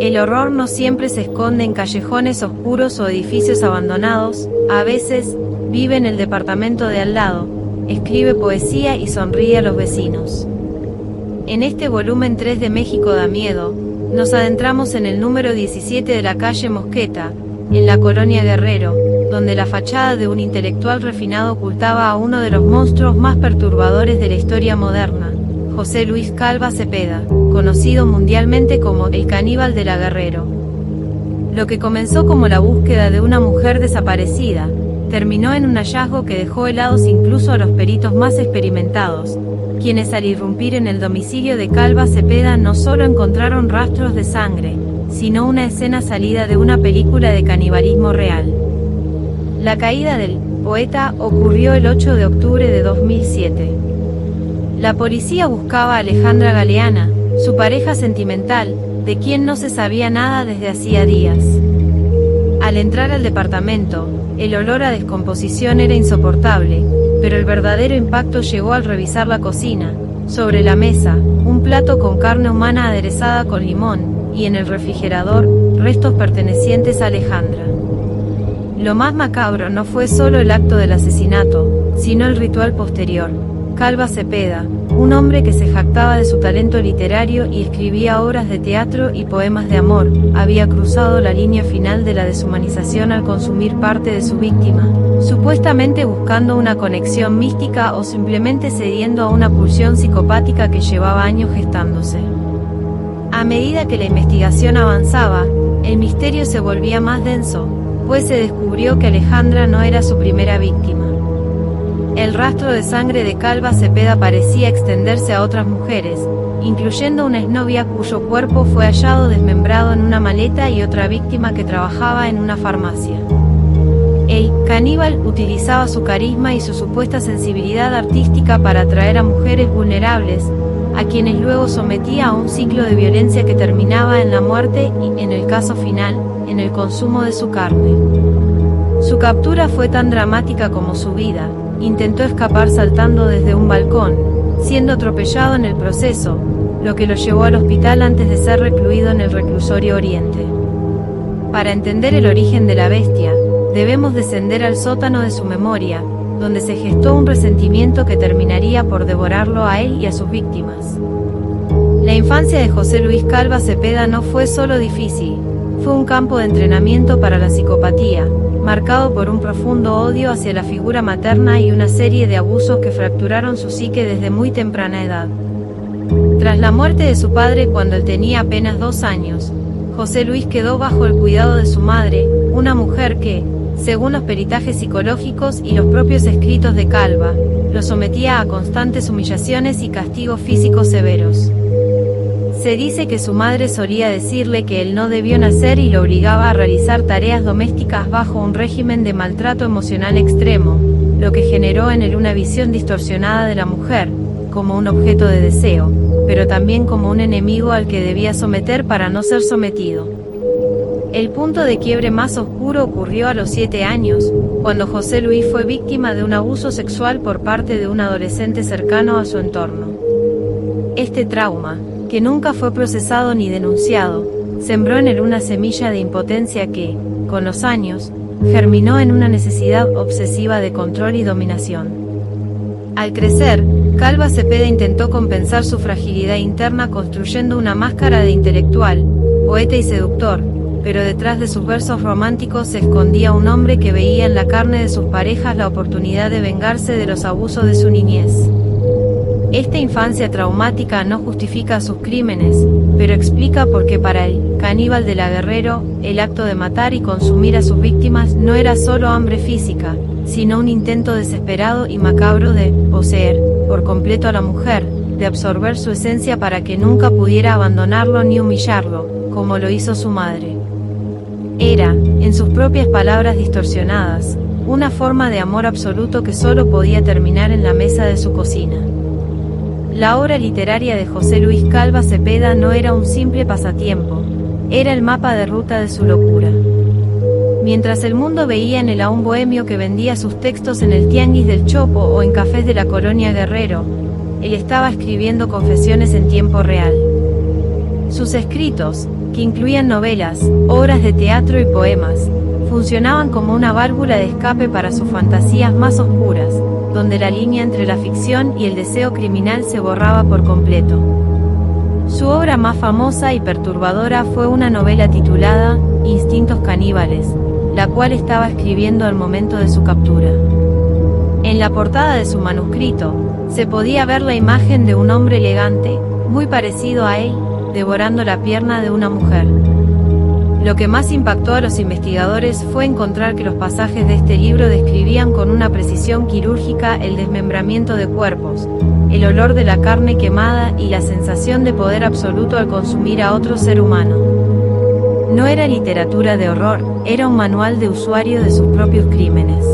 El horror no siempre se esconde en callejones oscuros o edificios abandonados, a veces, vive en el departamento de al lado, escribe poesía y sonríe a los vecinos. En este volumen 3 de México da miedo, nos adentramos en el número 17 de la calle Mosqueta, en la colonia Guerrero, donde la fachada de un intelectual refinado ocultaba a uno de los monstruos más perturbadores de la historia moderna, José Luis Calva Cepeda, conocido mundialmente como el caníbal de la Guerrero. Lo que comenzó como la búsqueda de una mujer desaparecida, terminó en un hallazgo que dejó helados incluso a los peritos más experimentados, quienes al irrumpir en el domicilio de Calva Cepeda no solo encontraron rastros de sangre, sino una escena salida de una película de canibalismo real. La caída del poeta ocurrió el 8 de octubre de 2007. La policía buscaba a Alejandra Galeana, su pareja sentimental, de quien no se sabía nada desde hacía días. Al entrar al departamento, el olor a descomposición era insoportable, pero el verdadero impacto llegó al revisar la cocina. Sobre la mesa, un plato con carne humana aderezada con limón, y en el refrigerador, restos pertenecientes a Alejandra. Lo más macabro no fue solo el acto del asesinato, sino el ritual posterior. Calva Cepeda, un hombre que se jactaba de su talento literario y escribía obras de teatro y poemas de amor, había cruzado la línea final de la deshumanización al consumir parte de su víctima, supuestamente buscando una conexión mística o simplemente cediendo a una pulsión psicopática que llevaba años gestándose. A medida que la investigación avanzaba, el misterio se volvía más denso, pues se descubrió que Alejandra no era su primera víctima. El rastro de sangre de Calva Cepeda parecía extenderse a otras mujeres, incluyendo una exnovia cuyo cuerpo fue hallado desmembrado en una maleta y otra víctima que trabajaba en una farmacia. El caníbal utilizaba su carisma y su supuesta sensibilidad artística para atraer a mujeres vulnerables, a quienes luego sometía a un ciclo de violencia que terminaba en la muerte y, en el caso final, en el consumo de su carne. Su captura fue tan dramática como su vida. Intentó escapar saltando desde un balcón, siendo atropellado en el proceso, lo que lo llevó al hospital antes de ser recluido en el reclusorio Oriente. Para entender el origen de la bestia, debemos descender al sótano de su memoria, donde se gestó un resentimiento que terminaría por devorarlo a él y a sus víctimas. La infancia de José Luis Calva Cepeda no fue solo difícil, fue un campo de entrenamiento para la psicopatía, marcado por un profundo odio hacia la figura materna y una serie de abusos que fracturaron su psique desde muy temprana edad. Tras la muerte de su padre cuando él tenía apenas 2 años, José Luis quedó bajo el cuidado de su madre, una mujer que, según los peritajes psicológicos y los propios escritos de Calva, lo sometía a constantes humillaciones y castigos físicos severos. Se dice que su madre solía decirle que él no debió nacer y lo obligaba a realizar tareas domésticas bajo un régimen de maltrato emocional extremo, lo que generó en él una visión distorsionada de la mujer, como un objeto de deseo, pero también como un enemigo al que debía someter para no ser sometido. El punto de quiebre más oscuro ocurrió a los 7 años, cuando José Luis fue víctima de un abuso sexual por parte de un adolescente cercano a su entorno. Este trauma, que nunca fue procesado ni denunciado, sembró en él una semilla de impotencia que, con los años, germinó en una necesidad obsesiva de control y dominación. Al crecer, Calva Cepeda intentó compensar su fragilidad interna construyendo una máscara de intelectual, poeta y seductor, pero detrás de sus versos románticos se escondía un hombre que veía en la carne de sus parejas la oportunidad de vengarse de los abusos de su niñez. Esta infancia traumática no justifica sus crímenes, pero explica por qué para el caníbal de la Guerrero, el acto de matar y consumir a sus víctimas no era solo hambre física, sino un intento desesperado y macabro de poseer por completo a la mujer, de absorber su esencia para que nunca pudiera abandonarlo ni humillarlo, como lo hizo su madre. Era, en sus propias palabras distorsionadas, una forma de amor absoluto que solo podía terminar en la mesa de su cocina. La obra literaria de José Luis Calva Cepeda no era un simple pasatiempo, era el mapa de ruta de su locura. Mientras el mundo veía en él a un bohemio que vendía sus textos en el Tianguis del Chopo o en cafés de la colonia Guerrero, él estaba escribiendo confesiones en tiempo real. Sus escritos, que incluían novelas, obras de teatro y poemas, funcionaban como una válvula de escape para sus fantasías más oscuras, donde la línea entre la ficción y el deseo criminal se borraba por completo. Su obra más famosa y perturbadora fue una novela titulada Instintos caníbales, la cual estaba escribiendo al momento de su captura. En la portada de su manuscrito, se podía ver la imagen de un hombre elegante, muy parecido a él, devorando la pierna de una mujer. Lo que más impactó a los investigadores fue encontrar que los pasajes de este libro describían con una precisión quirúrgica el desmembramiento de cuerpos, el olor de la carne quemada y la sensación de poder absoluto al consumir a otro ser humano. No era literatura de horror, era un manual de usuario de sus propios crímenes.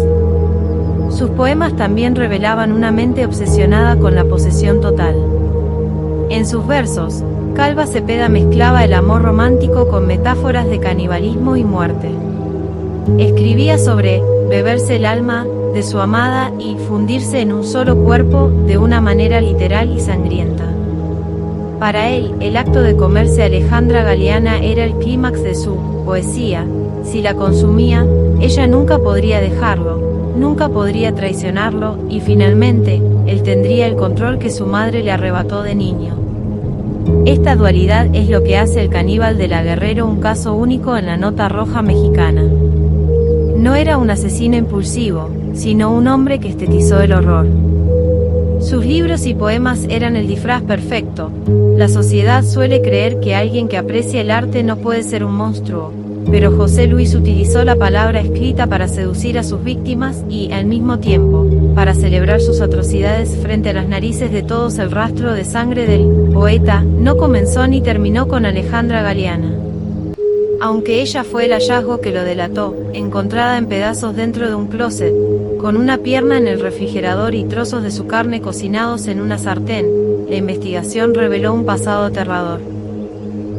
Sus poemas también revelaban una mente obsesionada con la posesión total. En sus versos, Calva Cepeda mezclaba el amor romántico con metáforas de canibalismo y muerte. Escribía sobre beberse el alma de su amada y fundirse en un solo cuerpo de una manera literal y sangrienta. Para él, el acto de comerse a Alejandra Galeana era el clímax de su poesía. Si la consumía, ella nunca podría dejarlo, nunca podría traicionarlo, y finalmente, él tendría el control que su madre le arrebató de niño. Esta dualidad es lo que hace El caníbal de la Guerrero un caso único en la nota roja mexicana. No era un asesino impulsivo, sino un hombre que estetizó el horror. Sus libros y poemas eran el disfraz perfecto. La sociedad suele creer que alguien que aprecia el arte no puede ser un monstruo, pero José Luis utilizó la palabra escrita para seducir a sus víctimas y, al mismo tiempo, para celebrar sus atrocidades frente a las narices de todos. El rastro de sangre del poeta no comenzó ni terminó con Alejandra Galeana. Aunque ella fue el hallazgo que lo delató, encontrada en pedazos dentro de un closet, con una pierna en el refrigerador y trozos de su carne cocinados en una sartén, la investigación reveló un pasado aterrador.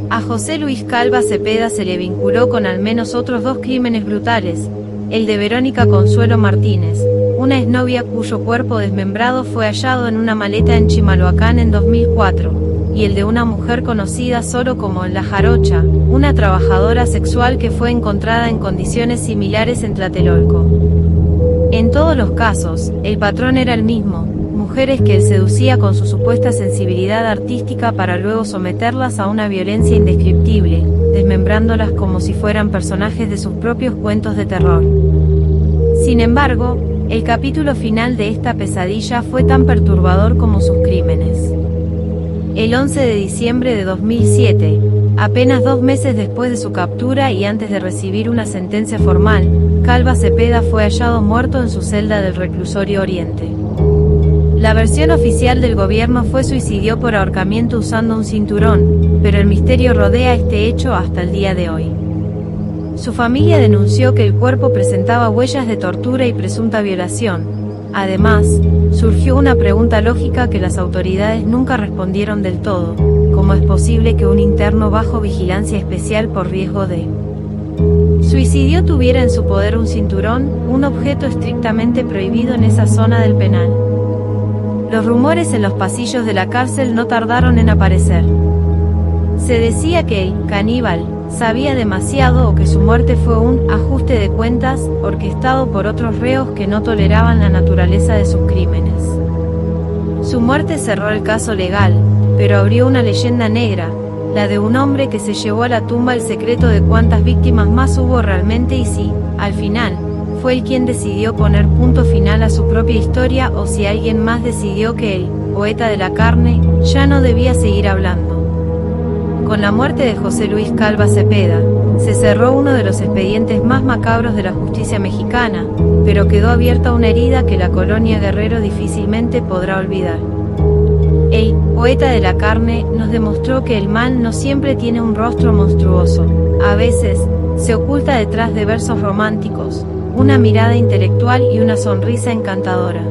A José Luis Calva Cepeda se le vinculó con al menos otros dos crímenes brutales: el de Verónica Consuelo Martínez, una exnovia cuyo cuerpo desmembrado fue hallado en una maleta en Chimalhuacán en 2004, y el de una mujer conocida solo como La Jarocha, una trabajadora sexual que fue encontrada en condiciones similares en Tlatelolco. En todos los casos, el patrón era el mismo: mujeres que él seducía con su supuesta sensibilidad artística para luego someterlas a una violencia indescriptible, desmembrándolas como si fueran personajes de sus propios cuentos de terror. Sin embargo, el capítulo final de esta pesadilla fue tan perturbador como sus crímenes. El 11 de diciembre de 2007, apenas 2 meses después de su captura y antes de recibir una sentencia formal, Calva Cepeda fue hallado muerto en su celda del reclusorio Oriente. La versión oficial del gobierno fue suicidio por ahorcamiento usando un cinturón, pero el misterio rodea este hecho hasta el día de hoy. Su familia denunció que el cuerpo presentaba huellas de tortura y presunta violación. Además, surgió una pregunta lógica que las autoridades nunca respondieron del todo: ¿cómo es posible que un interno bajo vigilancia especial por riesgo de suicidio tuviera en su poder un cinturón, un objeto estrictamente prohibido en esa zona del penal? Los rumores en los pasillos de la cárcel no tardaron en aparecer. Se decía que el caníbal sabía demasiado o que su muerte fue un ajuste de cuentas orquestado por otros reos que no toleraban la naturaleza de sus crímenes. Su muerte cerró el caso legal, pero abrió una leyenda negra, la de un hombre que se llevó a la tumba el secreto de cuántas víctimas más hubo realmente y si, al final, fue él quien decidió poner punto final a su propia historia o si alguien más decidió que el poeta de la carne ya no debía seguir hablando. Con la muerte de José Luis Calva Cepeda, se cerró uno de los expedientes más macabros de la justicia mexicana, pero quedó abierta una herida que la colonia Guerrero difícilmente podrá olvidar. El poeta de la carne nos demostró que el mal no siempre tiene un rostro monstruoso, a veces se oculta detrás de versos románticos, una mirada intelectual y una sonrisa encantadora.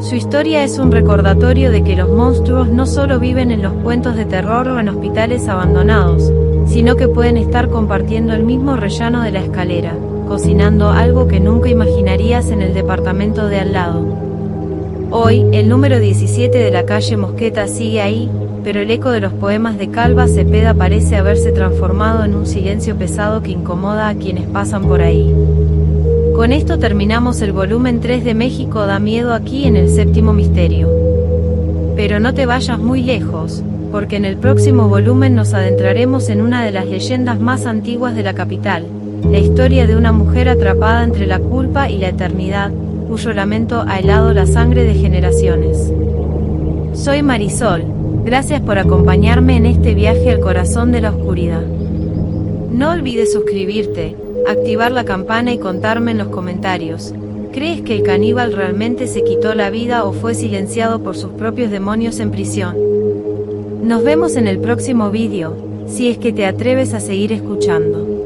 Su historia es un recordatorio de que los monstruos no solo viven en los cuentos de terror o en hospitales abandonados, sino que pueden estar compartiendo el mismo rellano de la escalera, cocinando algo que nunca imaginarías en el departamento de al lado. Hoy, el número 17 de la calle Mosqueta sigue ahí, pero el eco de los poemas de Calva Cepeda parece haberse transformado en un silencio pesado que incomoda a quienes pasan por ahí. Con esto terminamos el volumen 3 de México da miedo aquí en el Séptimo Misterio. Pero no te vayas muy lejos, porque en el próximo volumen nos adentraremos en una de las leyendas más antiguas de la capital, la historia de una mujer atrapada entre la culpa y la eternidad, cuyo lamento ha helado la sangre de generaciones. Soy Marisol, gracias por acompañarme en este viaje al corazón de la oscuridad. No olvides suscribirte, activar la campana y contarme en los comentarios, ¿crees que el caníbal realmente se quitó la vida o fue silenciado por sus propios demonios en prisión? Nos vemos en el próximo vídeo, si es que te atreves a seguir escuchando.